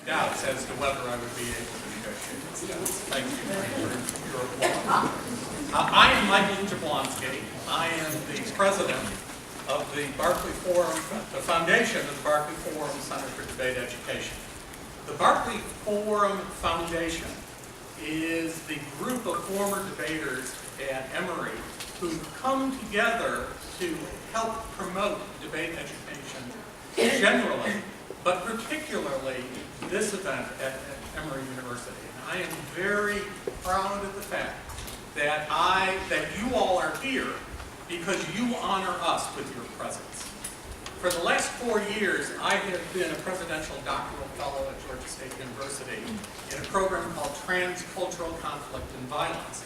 doubts as to whether I would be able to negotiate this. Thank you for your applause. I am Michael Jablonski. I am the president of the Barclay Forum, the foundation of the Barclay Forum Center for Debate Education. The Barclay Forum Foundation is the group of former debaters at Emory who come together to help promote debate education generally, but particularly this event at Emory University. And I am very proud of the fact that you all are here because you honor us with your presence. For the last 4 years, I have been a presidential doctoral fellow at Georgia State University in a program called Transcultural Conflict and Violence.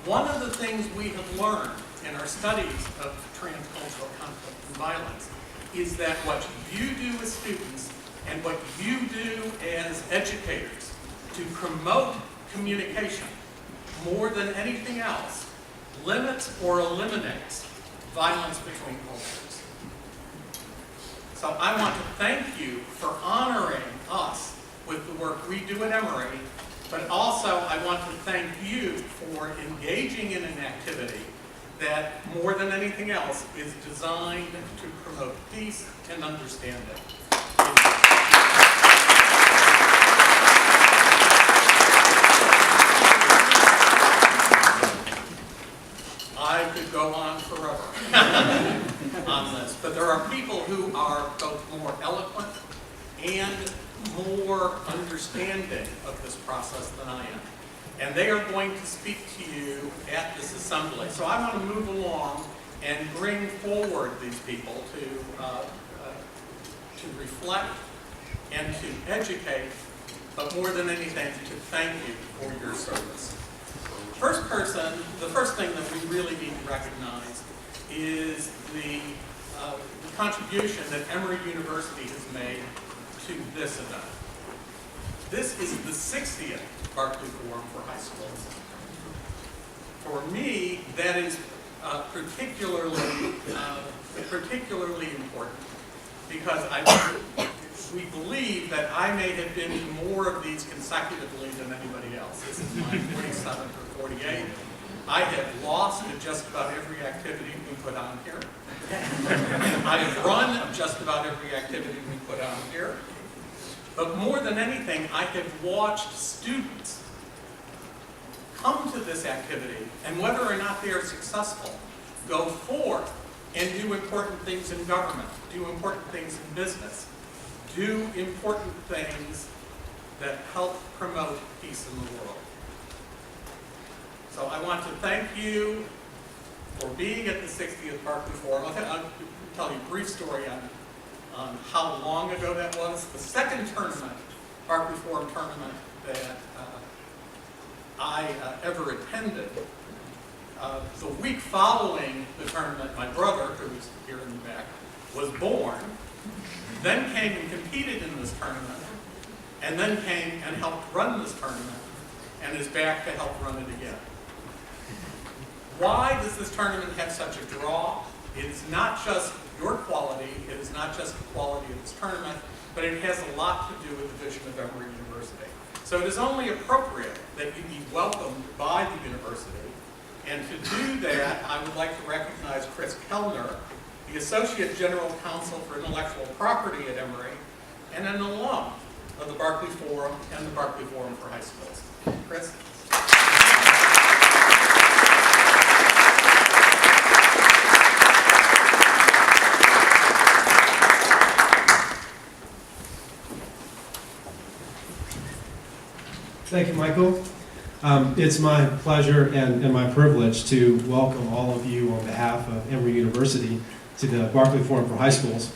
One of the things we have learned in our studies of transcultural conflict and violence is that what you do as students and what you do as educators to promote communication more than anything else limits or eliminates violence between cultures. So I want to thank you for honoring us with the work we do at Emory, but also I want to thank you for engaging in an activity that, more than anything else, is designed to promote peace and understanding. I could go on forever on this, but there are people who are both more eloquent and more understanding of this process than I am. And they are going to speak to you at this assembly. So I want to move along and bring forward these people to reflect and to educate, but more than anything, to thank you for your service. The first thing that we really need to recognize is the contribution that Emory University has made to this event. This is the 60th Barclay Forum for high schools. For me, that is particularly important because we believe that I may have been to more of these consecutively than anybody else. This is my 47th or 48. I have lost at just about every activity we put on here. I have run just about every activity we put on here. But more than anything, I have watched students come to this activity, and whether or not they are successful, go forth and do important things in government, do important things in business, do important things that help promote peace in the world. So I want to thank you for being at the 60th Barclay Forum. I'll tell you a brief story on how long ago that was. The second tournament, Barclay Forum tournament that I ever attended, the week following the tournament, my brother, who's here in the back, was born, then came and competed in this tournament, and then came and helped run this tournament, and is back to help run it again. Why does this tournament have such a draw? It is not just your quality, it is not just the quality of this tournament, but it has a lot to do with the vision of Emory University. So it is only appropriate that you be welcomed by the university, and to do that, I would like to recognize Chris Kellner, the Associate General Counsel for Intellectual Property at Emory, and an alum of the Barclay Forum and the Barclay Forum for high schools. Chris? Thank you, Michael. It's my pleasure and my privilege to welcome all of you on behalf of Emory University to the Barclay Forum for High Schools.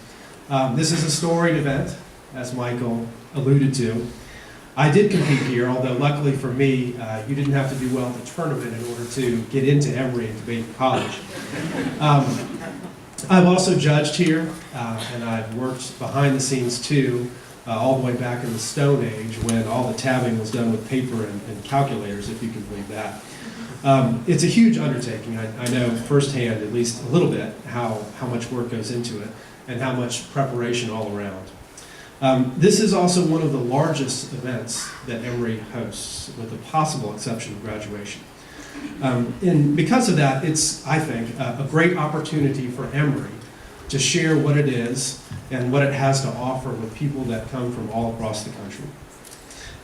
This is a storied event, as Michael alluded to. I did compete here, although luckily for me, you didn't have to do well in the tournament in order to get into Emory and debate college. I've also judged here, and I've worked behind the scenes too, all the way back in the Stone Age when all the tabbing was done with paper and calculators, if you can believe that. It's a huge undertaking. I know firsthand, at least a little bit, how much work goes into it and how much preparation all around. This is also one of the largest events that Emory hosts, with the possible exception of graduation. And because of that, it's, I think, a great opportunity for Emory to share what it is and what it has to offer with people that come from all across the country.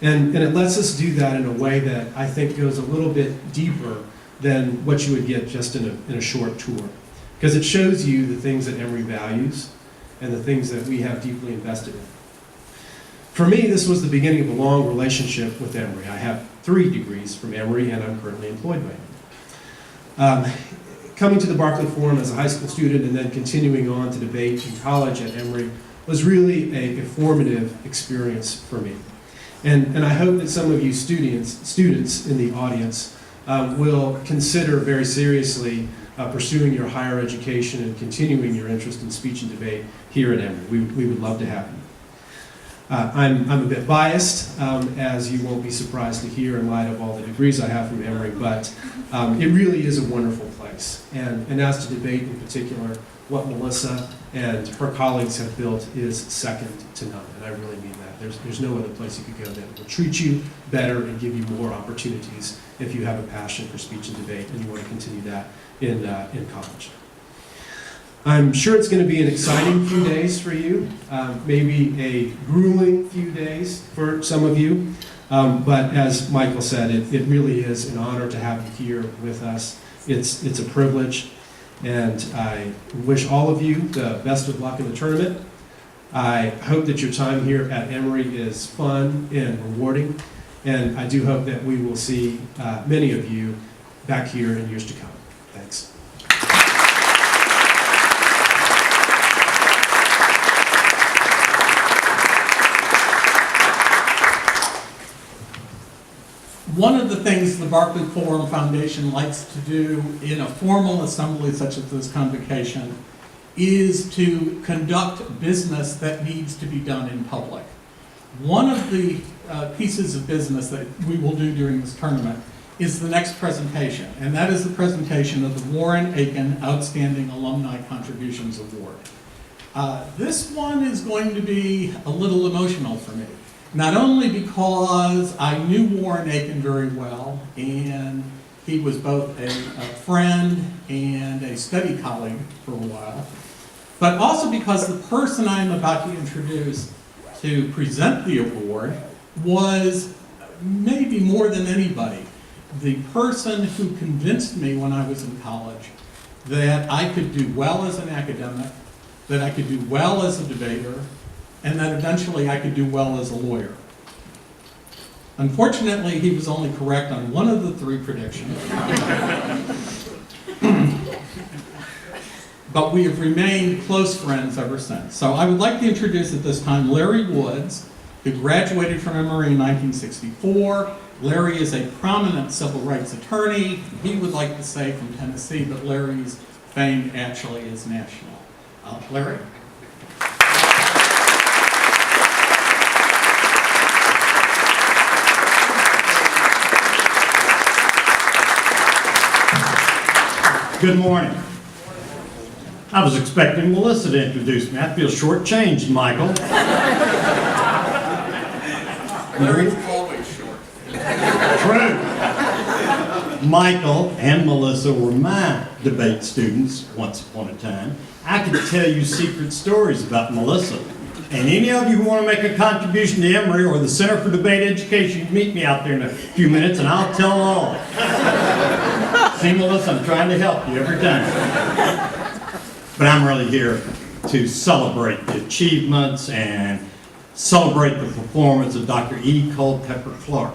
And it lets us do that in a way that I think goes a little bit deeper than what you would get just in a short tour. Because it shows you the things that Emory values and the things that we have deeply invested in. For me, this was the beginning of a long relationship with Emory. I have 3 degrees from Emory, and I'm currently employed by him. Coming to the Barclay Forum as a high school student and then continuing on to debate in college at Emory was really a formative experience for me. And I hope that some of you students in the audience will consider very seriously pursuing your higher education and continuing your interest in speech and debate here at Emory. We would love to have you. I'm a bit biased, as you won't be surprised to hear in light of all the degrees I have from Emory, but it really is a wonderful place. And as to debate in particular, what Melissa and her colleagues have built is second to none, and I really mean that. There's no other place you could go that will treat you better and give you more opportunities if you have a passion for speech and debate and you want to continue that in college. I'm sure it's going to be an exciting few days for you, maybe a grueling few days for some of you, but as Michael said, it really is an honor to have you here with us. It's a privilege, and I wish all of you the best of luck in the tournament. I hope that your time here at Emory is fun and rewarding, and I do hope that we will see many of you back here in years to come. Thanks. One of the things the Barclay Forum Foundation likes to do in a formal assembly such as this convocation is to conduct business that needs to be done in public. One of the pieces of business that we will do during this tournament is the next presentation, and that is the presentation of the Warren Aiken Outstanding Alumni Contributions Award. This one is going to be a little emotional for me. Not only because I knew Warren Aiken very well, and he was both a friend and a study colleague for a while, but also because the person I'm about to introduce to present the award was, maybe more than anybody, the person who convinced me when I was in college that I could do well as an academic, that I could do well as a debater, and that eventually I could do well as a lawyer. Unfortunately, he was only correct on one of the 3 predictions. But we have remained close friends ever since. So I would like to introduce at this time Larry Woods, who graduated from Emory in 1964. Larry is a prominent civil rights attorney. He would like to say from Tennessee, but Larry's fame actually is national. Larry? Good morning. I was expecting Melissa to introduce me. I feel shortchanged, Michael. Larry's always short. True. Michael and Melissa were my debate students once upon a time. I could tell you secret stories about Melissa. And any of you who want to make a contribution to Emory or the Center for Debate Education, meet me out there in a few minutes and I'll tell all. See, Melissa, I'm trying to help you every time. But I'm really here to celebrate the achievements and celebrate the performance of Dr. E. Culpeper Clark.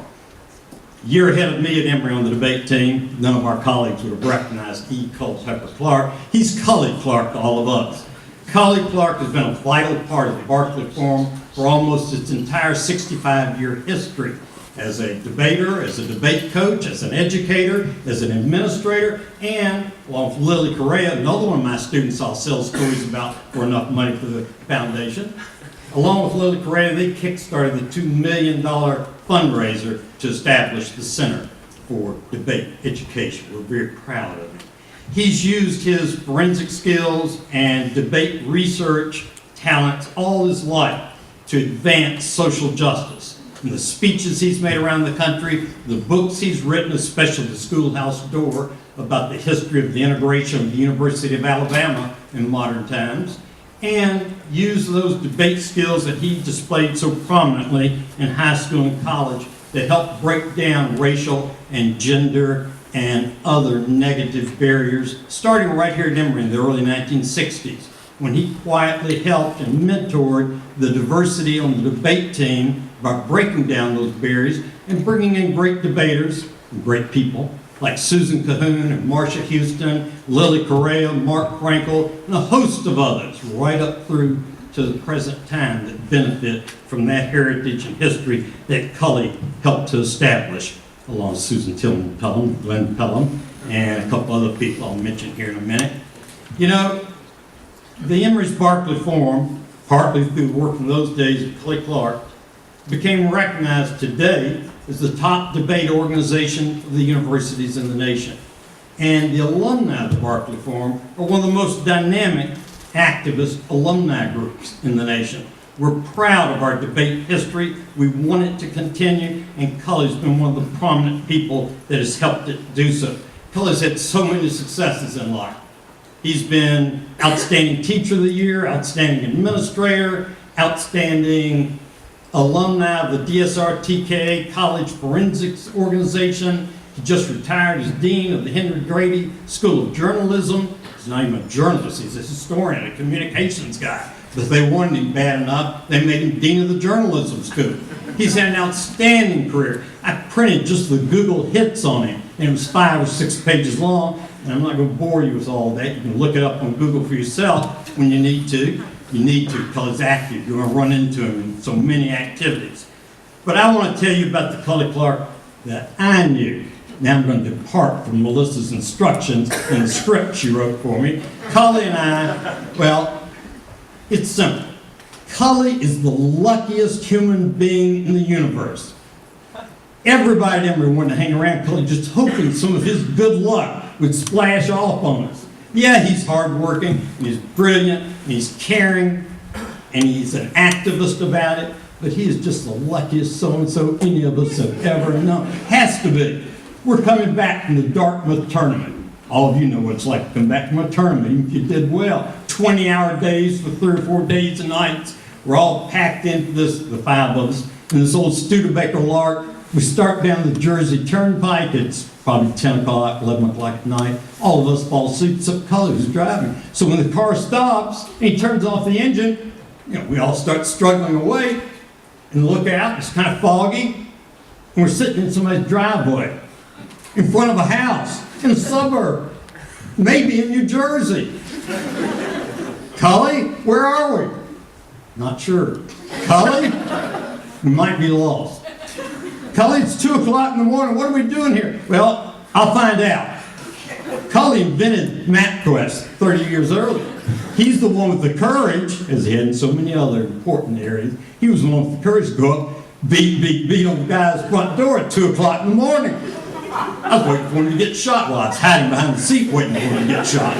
A year ahead of me at Emory on the debate team, none of our colleagues would have recognized E. Culpeper Clark. He's Cully Clark to all of us. Cully Clark has been a vital part of the Barclay Forum for almost its entire 65-year history. As a debater, as a debate coach, as an educator, as an administrator, and along with Lily Correa, another one of my students I'll sell stories about for enough money for the foundation. Along with Lily Correa, they kickstarted the $2 million fundraiser to establish the Center for Debate Education. We're very proud of him. He's used his forensic skills and debate research talents all his life to advance social justice. And the speeches he's made around the country, the books he's written, especially The Schoolhouse Door, about the history of the integration of the University of Alabama in modern times, and use those debate skills that he displayed so prominently in high school and college to help break down racial and gender and other negative barriers, starting right here at Emory in the early 1960s, when he quietly helped and mentored the diversity on the debate team by breaking down those barriers and bringing in great debaters and great people like Susan Cahoon and Marcia Houston, Lily Correa, Mark Frankel, and a host of others right up through to the present time that benefit from that heritage and history that Cully helped to establish, along with Susan Tillman Pelham, Glenn Pelham, and a couple other people I'll mention here in a minute. You know, the Emory's Barclay Forum, partly through work in those days of Cully Clark, became recognized today as the top debate organization of the universities in the nation. And the alumni of the Barclay Forum are one of the most dynamic, activist alumni groups in the nation. We're proud of our debate history. We want it to continue, and Cully's been one of the prominent people that has helped it do so. Cully's had so many successes in life. He's been outstanding teacher of the year, outstanding administrator, outstanding alumni of the DSR-TKA College Forensics Organization. He just retired as Dean of the Henry Grady School of Journalism. He's not even a journalist, he's a historian, a communications guy. But they wanted him bad enough, they made him Dean of the Journalism School. He's had an outstanding career. I printed just the Google hits on him, and it was 5 or 6 pages long, and I'm not going to bore you with all that. You can look it up on Google for yourself when you need to. You need to, because he's active. You're going to run into him in so many activities. But I want to tell you about the Cully Clark that I knew. Now I'm going to depart from Melissa's instructions in the script she wrote for me. Cully and I, well, it's simple. Cully is the luckiest human being in the universe. Everybody at Emory wanted to hang around Cully, just hoping some of his good luck would splash off on us. Yeah, he's hardworking, and he's brilliant, and he's caring, and he's an activist about it, but he is just the luckiest so-and-so any of us have ever known. Has to be. We're coming back from the Dartmouth tournament. All of you know what it's like to come back from a tournament, even if you did well. 20-hour days for 3 or 4 days and nights. We're all packed into this, the 5 of us, in this old Studebaker Lark. We start down the Jersey Turnpike. It's probably 10 o'clock, 11 o'clock at night. All of us fall asleep except Cully, who's driving. So when the car stops and he turns off the engine, we all start struggling away and look out. It's kind of foggy. And we're sitting in somebody's driveway in front of a house in a suburb, maybe in New Jersey. Cully, where are we? Not sure. Cully, we might be lost. Cully, it's 2 o'clock in the morning. What are we doing here? Well, I'll find out. Cully invented MapQuest 30 years earlier. He's the one with the courage, as he had in so many other important areas. He was the one with the courage to go up, beat on the guy's front door at 2 o'clock in the morning. I was waiting for him to get shot while I was hiding behind the seat waiting for him to get shot.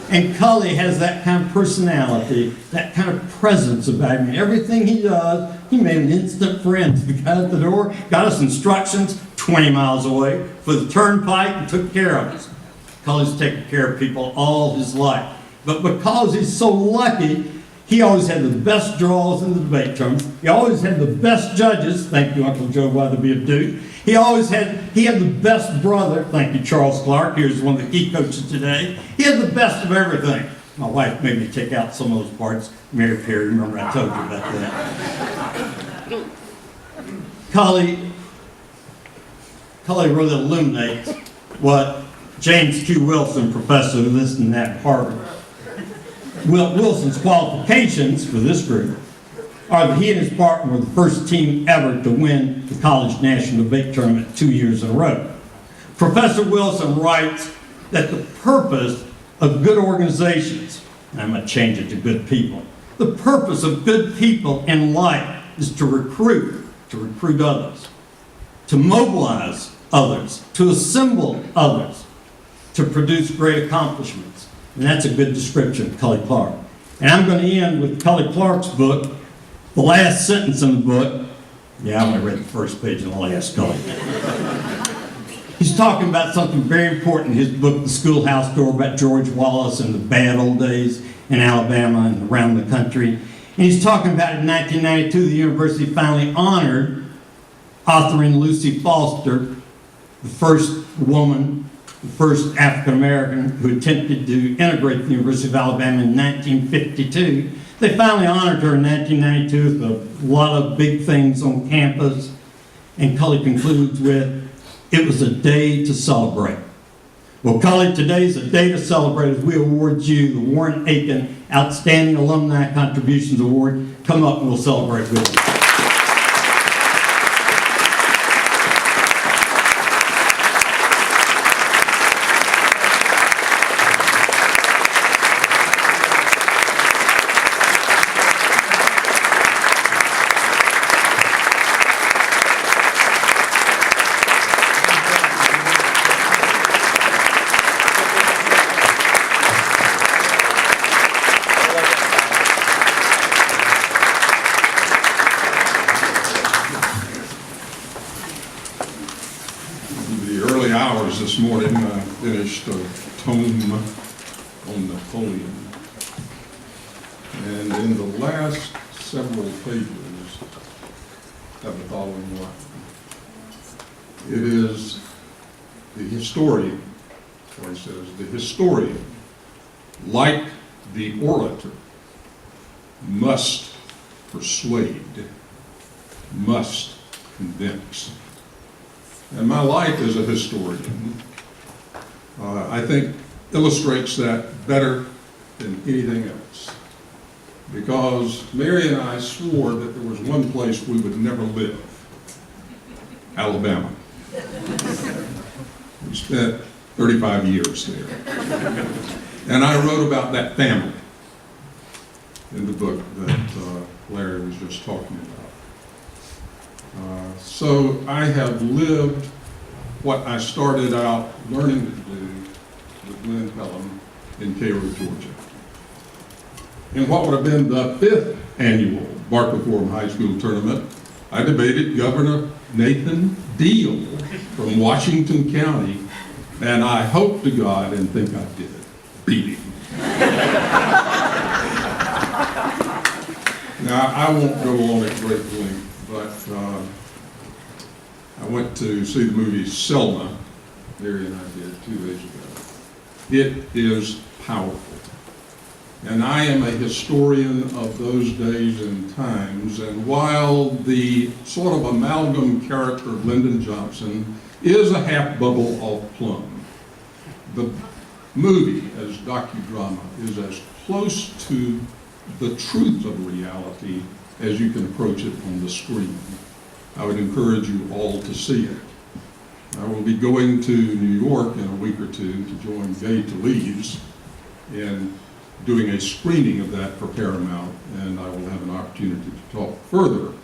And Cully has that kind of personality, that kind of presence about him. Everything he does, he made an instant friend. The guy at the door got us instructions 20 miles away for the turnpike and took care of us. Cully's taken care of people all his life. But because he's so lucky, he always had the best draws in the debate tournament. He always had the best judges. Thank you, Uncle Joe Weatherby of Duke. He had the best brother. Thank you, Charles Clark. He was one of the key coaches today. He had the best of everything. My wife made me take out some of those parts. Mary Perry, remember I told you about that. Cully really illuminates what James Q. Wilson, professor of this and that at Harvard, Wilson's qualifications for this group are that he and his partner were the first team ever to win the college national debate tournament 2 years in a row. Professor Wilson writes that the purpose of good organizations, and I'm going to change it to good people, the purpose of good people in life is to recruit others, to mobilize others, to assemble others, to produce great accomplishments. And that's a good description of Cully Clark. And I'm going to end with Cully Clark's book, The last sentence in the book, yeah, I only read the first page and the last column. He's talking about something very important in his book, The Schoolhouse Door, about George Wallace and the bad old days in Alabama and around the country. And he's talking about in 1992, the university finally honored authoring Lucy Foster, the first woman, the first African American who attempted to integrate the University of Alabama in 1952. They finally honored her in 1992 with a lot of big things on campus. And Cully concludes with, "It was a day to celebrate." Well, Cully, today is a day to celebrate as we award you the Warren Aiken Outstanding Alumni Contributions Award. Come up and we'll celebrate with you. Hours this morning, I finished a tome on Napoleon. And in the last several pages have the following line. It is the historian, or he says, the historian, like the orator, must persuade, must convince. And my life as a historian, I think, illustrates that better than anything else. Because Mary and I swore that there was one place we would never live, Alabama. We spent 35 years there. And I wrote about that family in the book that Larry was just talking about. So I have lived what I started out learning to do with Glenn Pelham in Cairo, Georgia. In what would have been the 5th annual Barclay Forum High School tournament, I debated Governor Nathan Deal from Washington County, and I hope to God and think I did beat him. Now, I won't go on at great length, but I went to see the movie Selma, Larry and I did 2 days ago. It is powerful. And I am a historian of those days and times, and while the sort of amalgam character of Lyndon Johnson is a half bubble of Plum, the movie as docudrama is as close to the truth of reality as you can approach it on the screen. I would encourage you all to see it. I will be going to New York in a week or two to join Gay Leaves in doing a screening of that for Paramount, and I will have an opportunity to talk further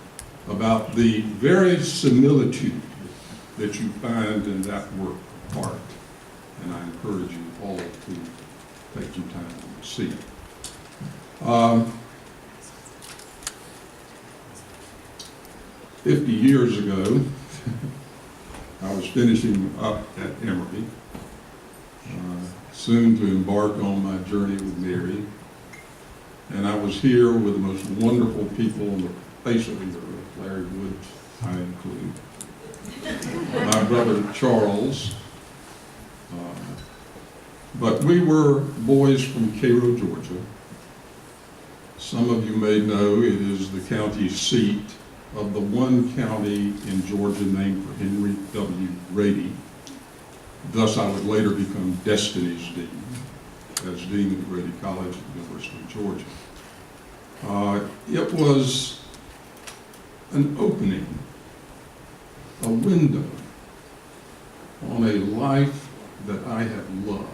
about the very similitude that you find in that work of art. And I encourage you all to take some time to see it. 50 years ago, I was finishing up at Emory, soon to embark on my journey with Mary, and I was here with the most wonderful people on the face of the earth, Larry Woods, I include, my brother Charles, but we were boys from Cairo, Georgia. Some of you may know it is the county seat of the one county in Georgia named for Henry W. Grady. Thus, I would later become Destiny's Dean, as Dean of Grady College at the University of Georgia. It was an opening, a window on a life that I had loved.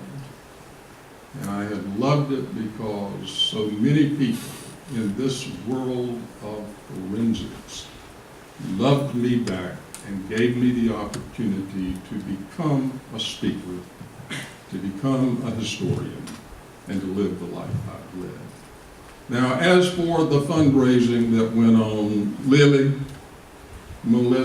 And I had loved it because so many people in this world of forensics loved me back and gave me the opportunity to become a speaker, to become a historian, and to live the life I've lived. Now, as for the fundraising that went on, Lily, Melissa,